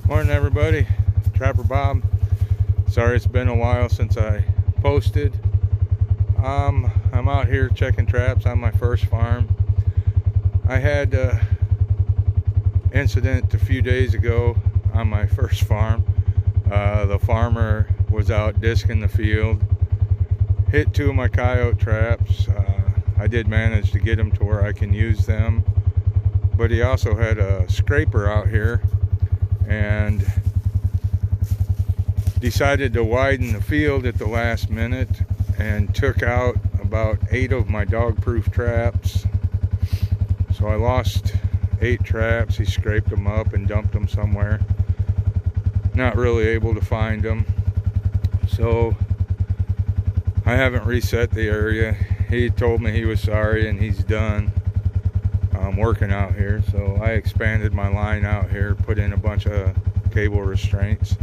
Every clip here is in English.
Morning everybody, Trapper Bob. Sorry it's been a while since I posted. I'm out here checking traps on my first farm. I had an incident a few days ago on my first farm. The farmer was out disking the field, hit two of my coyote traps. I did manage to get them to where I can use them, but he also had a scraper out here and decided to widen the field at the last minute and took out about 8 of my dog-proof traps. So I lost 8 traps. He scraped them up and dumped them somewhere. Not really able to find them. So I haven't reset the area. He told me he was sorry and he's done working out here. So I expanded my line out here, put in a bunch of cable restraints,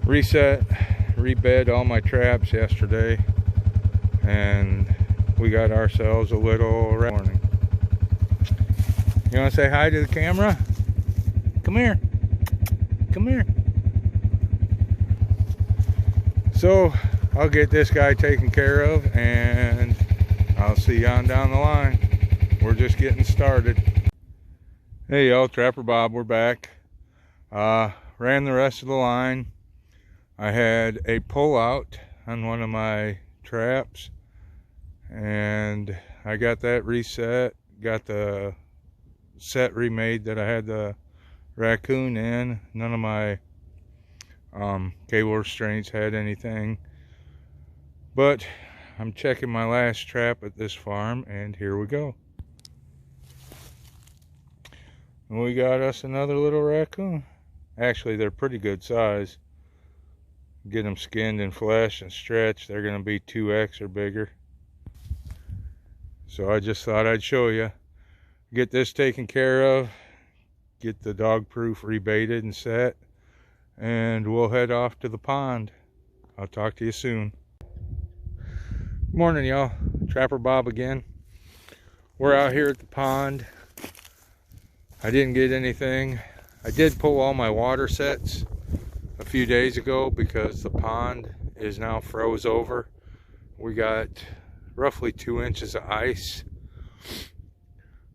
rebed all my traps yesterday, and we got ourselves a little morning. You want to say hi to the camera? Come here. Come here. So I'll get this guy taken care of and I'll see you on down the line. We're just getting started. Hey y'all, Trapper Bob, we're back. Ran the rest of the line. I had a pull out on one of my traps and I got that reset, got the set remade that I had the raccoon in. None of my cable restraints had anything, but I'm checking my last trap at this farm and here we go. And we got us another little raccoon. Actually, they're pretty good size. Get them skinned and fleshed and stretched, they're going to be 2x or bigger. So I just thought I'd show you. Get this taken care of, get the dog proof rebaited and set, and we'll head off to the pond. I'll talk to you soon. Morning y'all, Trapper Bob again. We're out here at the pond. I didn't get anything. I did pull all my water sets a few days ago because the pond is now froze over. We got roughly 2 inches of ice.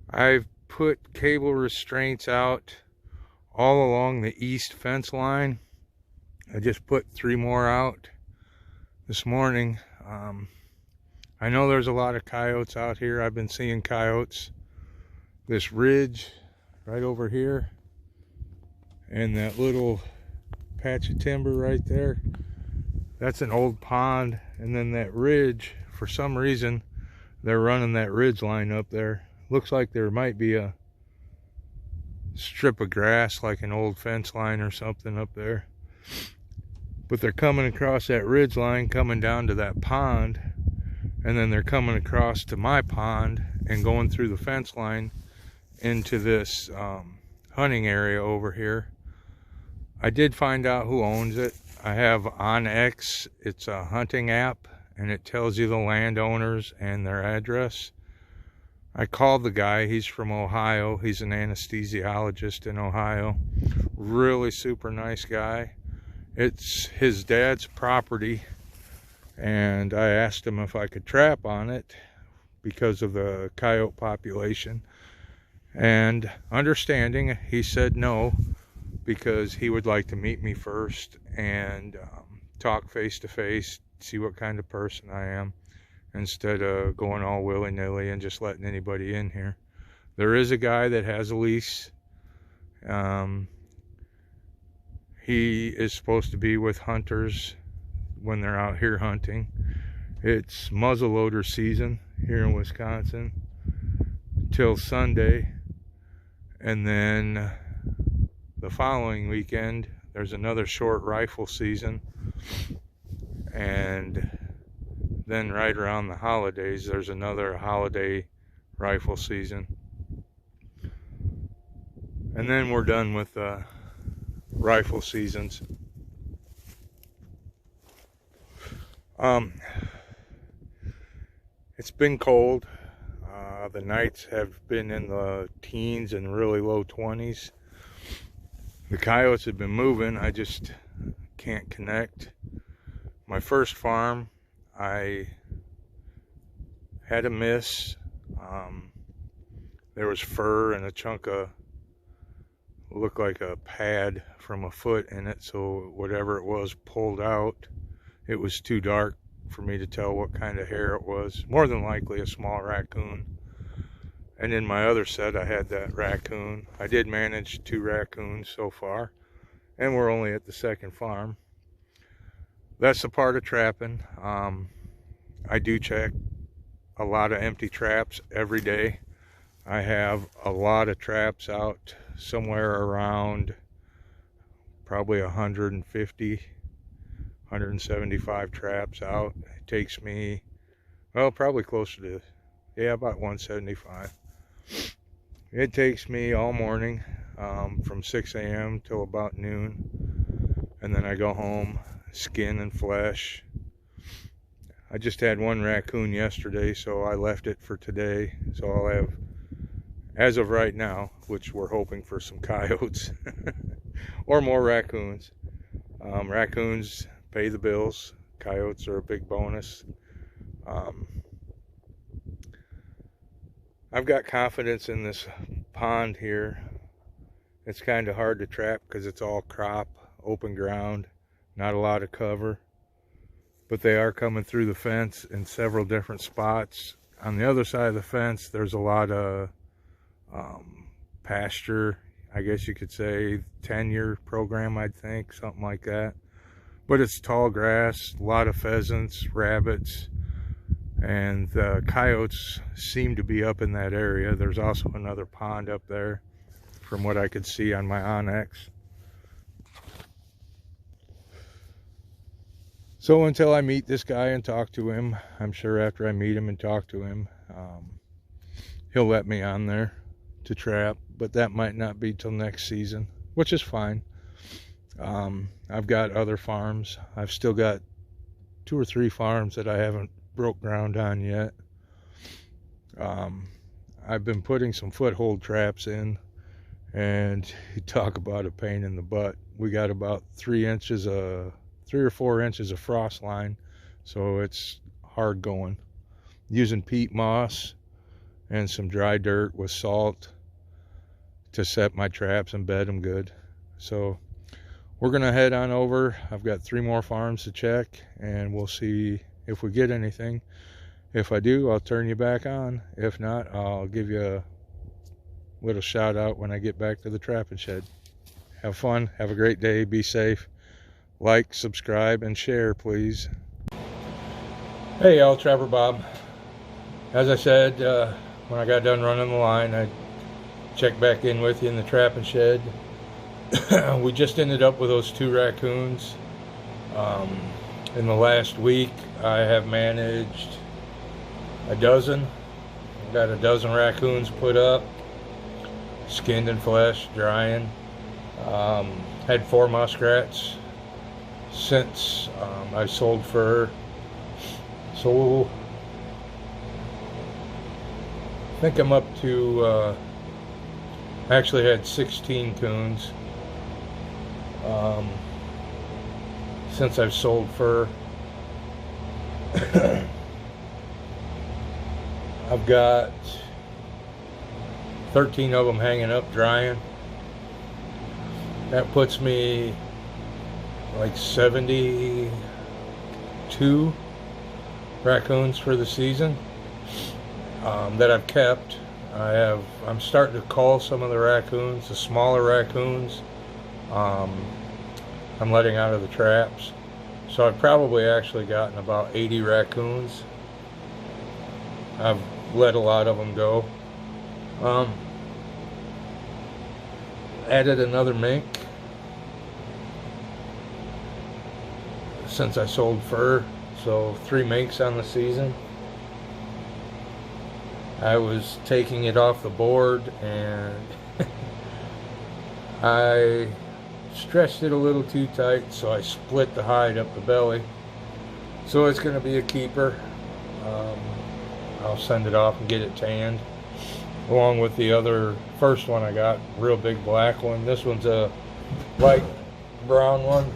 I've put cable restraints out all along the east fence line. I just put 3 more out this morning. I know there's a lot of coyotes out here. I've been seeing coyotes. This ridge right over here and that little patch of timber right there, that's an old pond. And then that ridge, for some reason they're running that ridge line up there. Looks like there might be a strip of grass, like an old fence line or something up there, but they're coming across that ridge line, coming down to that pond, and then they're coming across to my pond and going through the fence line into this hunting area over here. I did find out who owns it. I have OnX. It's a hunting app and it tells you the landowners and their address. I called the guy. He's from Ohio. He's an anesthesiologist in Ohio. Really super nice guy. It's his dad's property, and I asked him if I could trap on it because of the coyote population. And understanding, he said no, because he would like to meet me first and talk face to face, see what kind of person I am, instead of going all willy-nilly and just letting anybody in here. There is a guy that has a lease. He is supposed to be with hunters when they're out here hunting. It's muzzleloader season here in Wisconsin till Sunday, and then the following weekend there's another short rifle season, and then right around the holidays there's another holiday rifle season, and then we're done with rifle seasons. It's been cold. The nights have been in the teens and really low 20s. The coyotes have been moving, I just can't connect. My first farm, I had a miss. There was fur and a chunk of, looked like a pad from a foot in it, so whatever it was pulled out. It was too dark for me to tell what kind of hair it was. More than likely a small raccoon. And in my other set, I had that raccoon. I did manage 2 raccoons so far, and we're only at the second farm. That's the part of trapping. I do check a lot of empty traps every day. I have a lot of traps out, somewhere around probably 150, 175 traps out. It takes me, well, probably closer to, yeah, about 175. It takes me all morning, from 6 a.m. till about noon, and then I go home, skin and flesh. I just had 1 raccoon yesterday, so I left it for today. So I'll have, as of right now, which we're hoping for some coyotes or more raccoons. Raccoons pay the bills. Coyotes are a big bonus. I've got confidence in this pond here. It's kind of hard to trap because it's all crop, open ground, not a lot of cover. But they are coming through the fence in several different spots. On the other side of the fence, there's a lot of pasture, I guess you could say, 10-year program, I'd think, something like that. But it's tall grass, a lot of pheasants, rabbits, and the coyotes seem to be up in that area. There's also another pond up there from what I could see on my Onyx. So until I meet this guy and talk to him, I'm sure after I meet him and talk to him, he'll let me on there to trap, but that might not be till next season, which is fine. I've got other farms. I've still got 2 or 3 farms that I haven't broke ground on yet. I've been putting some foothold traps in, and you talk about a pain in the butt. We got about 3 or 4 inches of frost line, so it's hard going. Using peat moss and some dry dirt with salt to set my traps and bed them good. So we're gonna head on over. I've got 3 more farms to check, and we'll see if we get anything. If I do, I'll turn you back on. If not, I'll give you a little shout out when I get back to the trapping shed. Have fun, have a great day, be safe. Like, subscribe, and share, please. Hey y'all, Trapper Bob. As I said, when I got done running the line, I checked back in with you in the trapping shed. We just ended up with those 2 raccoons. In the last week, I have managed a dozen. I've got a dozen raccoons put up, skinned and flesh, drying. Had 4 muskrats since I sold fur. So I think I'm up to, actually had 16 coons since I've sold fur. I've got 13 of them hanging up drying. That puts me like 72 raccoons for the season that I've kept. I'm starting to cull some of the raccoons, the smaller raccoons. I'm letting out of the traps. So I've probably actually gotten about 80 raccoons. I've let a lot of them go. Added another mink since I sold fur, so 3 minks on the season. I was taking it off the board and I stretched it a little too tight, so I split the hide up the belly. So it's going to be a keeper. I'll send it off and get it tanned, along with the other first one I got, real big black one. This one's a light brown one.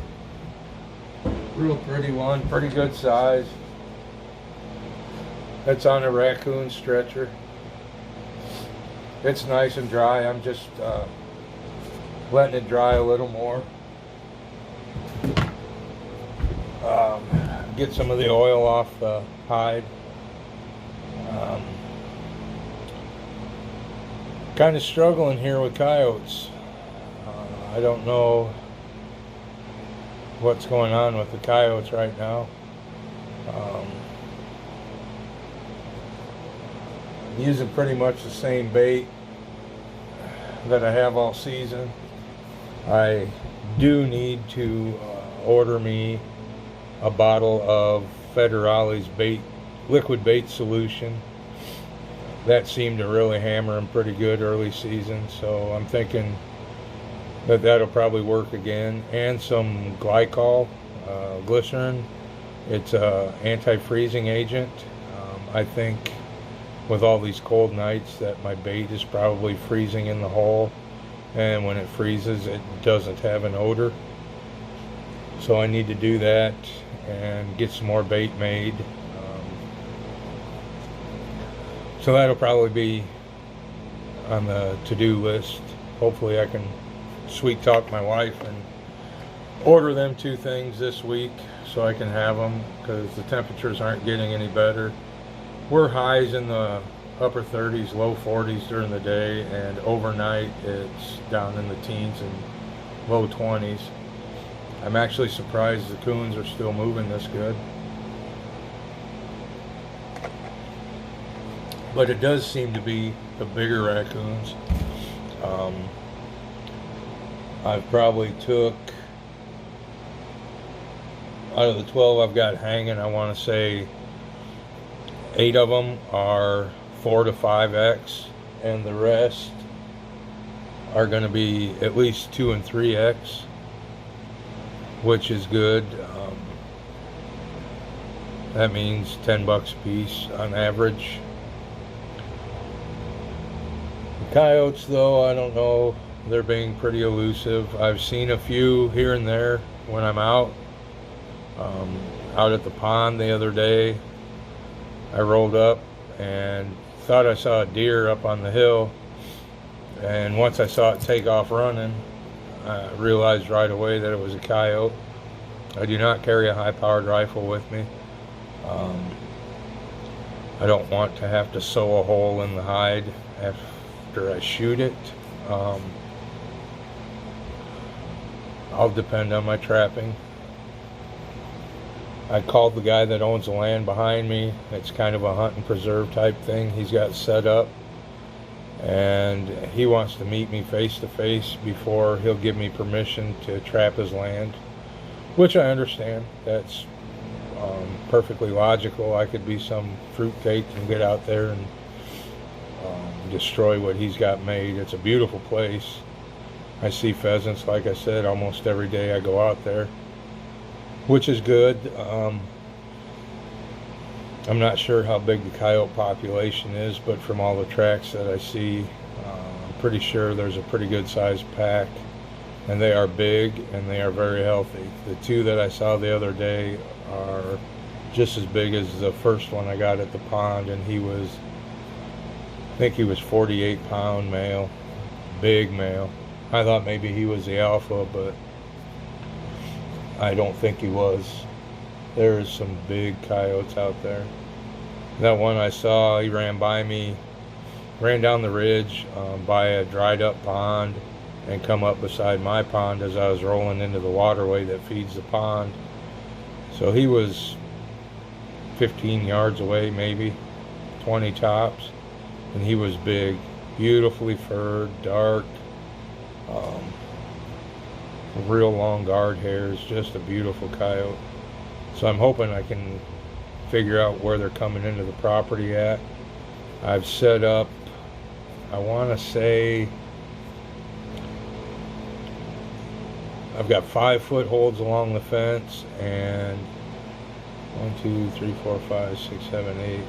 Real pretty one, pretty good size. It's on a raccoon stretcher. It's nice and dry. I'm just letting it dry a little more. Get some of the oil off the hide. Kind of struggling here with coyotes. I don't know what's going on with the coyotes right now. I'm using pretty much the same bait that I have all season. I do need to order me a bottle of Federale's liquid bait solution. That seemed to really hammer them pretty good early season, so I'm thinking that that'll probably work again. And some glycol, glycerin. It's a anti-freezing agent. I think with all these cold nights that my bait is probably freezing in the hole, and when it freezes it doesn't have an odor. So I need to do that and get some more bait made. So that'll probably be on the to-do list. Hopefully I can sweet talk my wife and order them 2 things this week so I can have them, because the temperatures aren't getting any better. We're highs in the upper 30s, low 40s during the day, and overnight it's down in the teens and low 20s. I'm actually surprised the coons are still moving this good. But it does seem to be the bigger raccoons. I've probably took, out of the 12 I've got hanging, I want to say 8 of them are 4 to 5X, and the rest are going to be at least 2 and 3X, which is good. That means $10 a piece on average. The coyotes, though, I don't know. They're being pretty elusive. I've seen a few here and there when I'm out. Out at the pond the other day, I rolled up and thought I saw a deer up on the hill, and once I saw it take off running, I realized right away that it was a coyote. I do not carry a high-powered rifle with me. I don't want to have to sew a hole in the hide after I shoot it. I'll depend on my trapping. I called the guy that owns the land behind me. It's kind of a hunt and preserve type thing he's got set up, and he wants to meet me face to face before he'll give me permission to trap his land, which I understand. That's perfectly logical. I could be some fruitcake and get out there and destroy what he's got made. It's a beautiful place. I see pheasants, like I said, almost every day I go out there, which is good. I'm not sure how big the coyote population is, but from all the tracks that I see, I'm pretty sure there's a pretty good sized pack, and they are big and they are very healthy. The 2 that I saw the other day are just as big as the first one I got at the pond, and he was, I think he was 48-pound male, big male. I thought maybe he was the alpha, but I don't think he was. There's some big coyotes out there. That one I saw, he ran by me, ran down the ridge by a dried up pond and come up beside my pond as I was rolling into the waterway that feeds the pond. So he was 15 yards away, maybe 20 tops, and he was big, beautifully furred, dark, real long guard hairs, just a beautiful coyote. So I'm hoping I can figure out where they're coming into the property at. I've set up, I want to say, I've got 5 footholds along the fence, and 1, 2, 3, 4, 5, 6, 7, 8,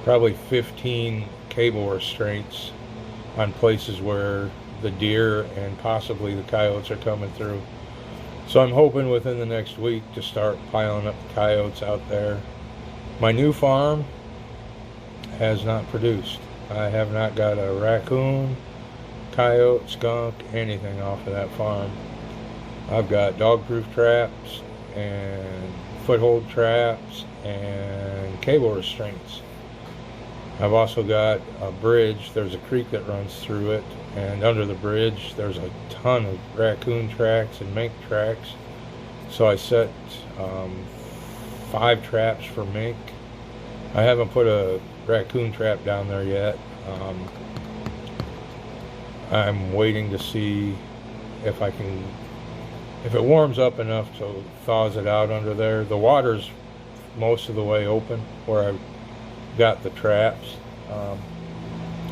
probably 15 cable restraints on places where the deer and possibly the coyotes are coming through. So I'm hoping within the next week to start piling up the coyotes out there. My new farm has not produced. I have not got a raccoon, coyote, skunk, anything off of that farm. I've got dog-proof traps and foothold traps and cable restraints. I've also got a bridge. There's a creek that runs through it, and under the bridge there's a ton of raccoon tracks and mink tracks. So I set 5 traps for mink. I haven't put a raccoon trap down there yet. I'm waiting to see if it warms up enough to thaws it out under there. The water's most of the way open where I've got the traps.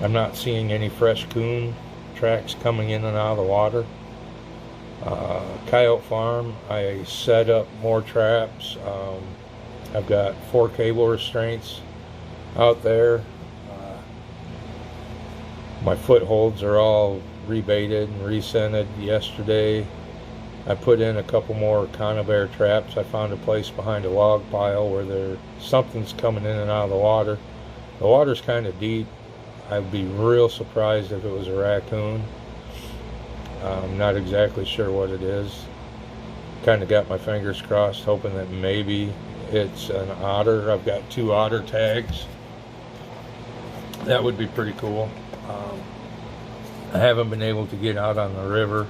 I'm not seeing any fresh coon tracks coming in and out of the water. Coyote farm, I set up more traps. I've got 4 cable restraints out there. My footholds are all rebaited and rescented yesterday. I put in a couple more conibear traps. I found a place behind a log pile where something's coming in and out of the water. The water's kind of deep. I'd be real surprised if it was a raccoon. I'm not exactly sure what it is. Kind of got my fingers crossed, hoping that maybe it's an otter. I've got 2 otter tags. That would be pretty cool. I haven't been able to get out on the river.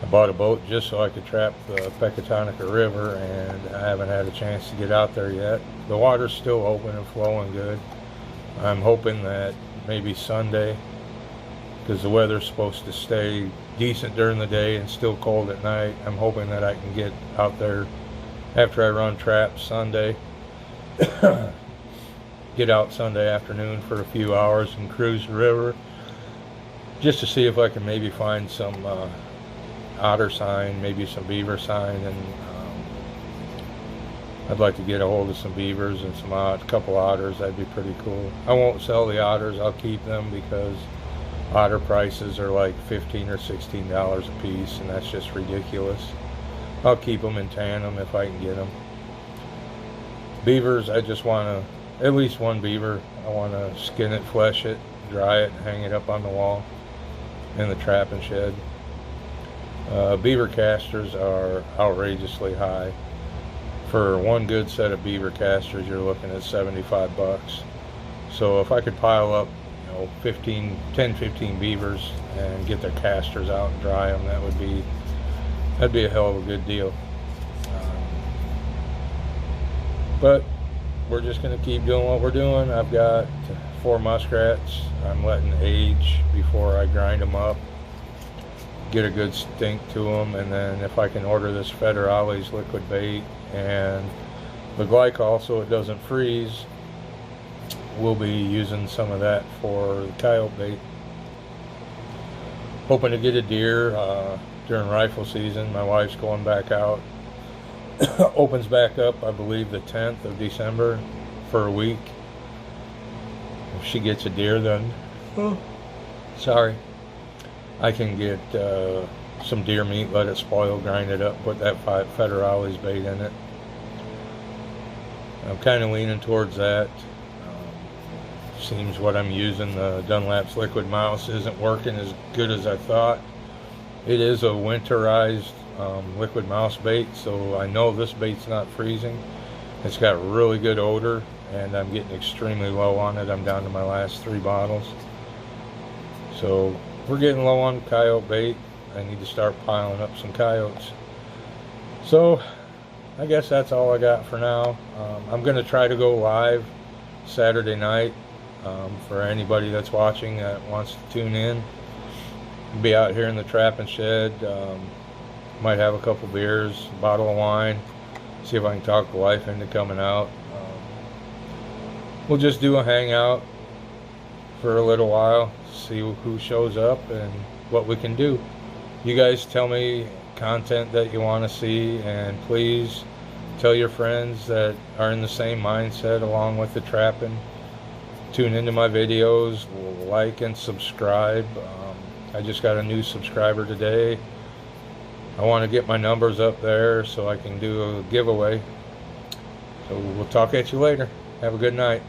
I bought a boat just so I could trap the Pecatonica River, and I haven't had a chance to get out there yet. The water's still open and flowing good. I'm hoping that maybe Sunday, because the weather's supposed to stay decent during the day and still cold at night, I'm hoping that I can get out there after I run traps Sunday. Get out Sunday afternoon for a few hours and cruise the river, just to see if I can maybe find some otter sign, maybe some beaver sign, and I'd like to get a hold of some beavers and a couple otters. That'd be pretty cool. I won't sell the otters. I'll keep them because otter prices are like $15 or $16 a piece, and that's just ridiculous. I'll keep them and tan them if I can get them. Beavers, I just want to, at least one beaver, I want to skin it, flesh it, dry it, hang it up on the wall in the trapping shed. Beaver casters are outrageously high. For one good set of beaver casters, you're looking at 75 bucks. So if I could pile up, 10, 15 beavers and get their casters out and dry them, that'd be a hell of a good deal. But we're just going to keep doing what we're doing. I've got 4 muskrats. I'm letting age before I grind them up, get a good stink to them, and then if I can order this Federale's liquid bait and the glycol so it doesn't freeze, we'll be using some of that for the coyote bait. Hoping to get a deer during rifle season. My wife's going back out. Opens back up, I believe, the 10th of December for a week. If she gets a deer, then I can get some deer meat, let it spoil, grind it up, put that Federale's bait in it. I'm kind of leaning towards that. Seems what I'm using, the Dunlap's Liquid Mouse, isn't working as good as I thought. It is a winterized liquid mouse bait, so I know this bait's not freezing. It's got really good odor, and I'm getting extremely low on it. I'm down to my last 3 bottles. So we're getting low on coyote bait. I need to start piling up some coyotes. So I guess that's all I got for now. I'm going to try to go live Saturday night for anybody that's watching that wants to tune in. I'll be out here in the trapping shed. Might have a couple beers, a bottle of wine, see if I can talk the wife into coming out. We'll just do a hangout for a little while, see who shows up and what we can do. You guys tell me content that you want to see, and please tell your friends that are in the same mindset along with the trapping. Tune into my videos, like and subscribe. I just got a new subscriber today. I want to get my numbers up there so I can do a giveaway. So we'll talk at you later. Have a good night.